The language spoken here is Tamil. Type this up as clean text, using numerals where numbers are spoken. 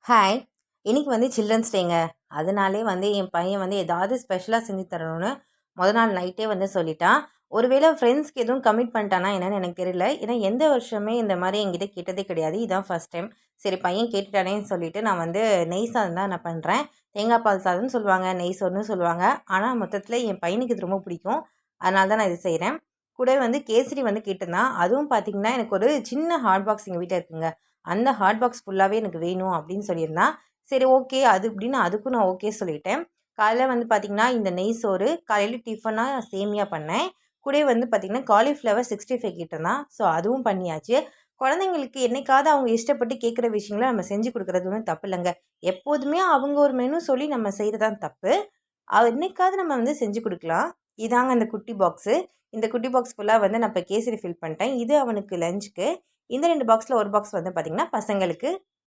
ஹாய்! இன்னைக்கு சில்ட்ரன்ஸ் டேங்க. அதனாலே என் பையன் ஏதாவது ஸ்பெஷலா செஞ்சு தரணும்னு நாள் நைட்டே சொல்லிட்டான். ஒருவேளை ஃப்ரெண்ட்ஸ்க்கு எதுவும் கமிட் பண்ணிட்டானா என்னன்னு எனக்கு தெரியல. ஏன்னா எந்த வருஷமே இந்த மாரி என்கிட்ட கேட்டதே கிடையாது. இதான் ஃபர்ஸ்ட் டைம். சரி பையன் கேட்டுட்டானேன்னு சொல்லிட்டு நான் நெய் சாதம் தான் நான் பண்றேன். தேங்காய் பால் சாதம்னு சொல்லுவாங்க, நெய் சோறுன்னு சொல்லுவாங்க. ஆனா மொத்தத்தில என் பையனுக்கு இது ரொம்ப பிடிக்கும். அதனால தான் நான் இது செய்றேன். கூடவே கேசரி கேட்டிருந்தான். அதுவும் பார்த்தீங்கன்னா, எனக்கு ஒரு சின்ன ஹாட் பாக்ஸ் எங்க வீட்ல இருக்குங்க. அந்த ஹாட் பாக்ஸ் ஃபுல்லாவே எனக்கு வேணும் அப்படின்னு சொல்லியிருந்தான். சரி ஓகே. அது இப்படின்னு அதுக்கும் நான் ஓகே சொல்லிட்டேன். காலையில பார்த்தீங்கன்னா, இந்த நெய் சோறு, காலையில டிஃபனா சேமியா பண்ணேன். கூடவே பார்த்தீங்கன்னா, காலிஃப்ளவர் 65 கேட்டிருந்தான். ஸோ அதுவும் பண்ணியாச்சு. குழந்தைங்களுக்கு என்னைக்காவது அவங்க இஷ்டப்பட்டு கேட்குற விஷயங்கள நம்ம செஞ்சு கொடுக்குறது ஒண்ணும் தப்பு இல்லங்க. எப்போதுமே அவங்க ஒரு மெனு சொல்லி நம்ம செய்றது தான் தப்பு. என்னைக்காவது நம்ம செஞ்சு கொடுக்கலாம். இதாங்க அந்த குட்டி பாக்ஸு. இந்த குட்டி பாக்ஸ் ஃபுல்லா நான் இப்ப கேசரி ஃபில் பண்ணிட்டேன். இது அவனுக்கு லஞ்சுக்கு. இந்த 2 பாக்ஸ்ல ஒரு பாக்ஸ் பார்த்தீங்கன்னா, பசங்களுக்கு.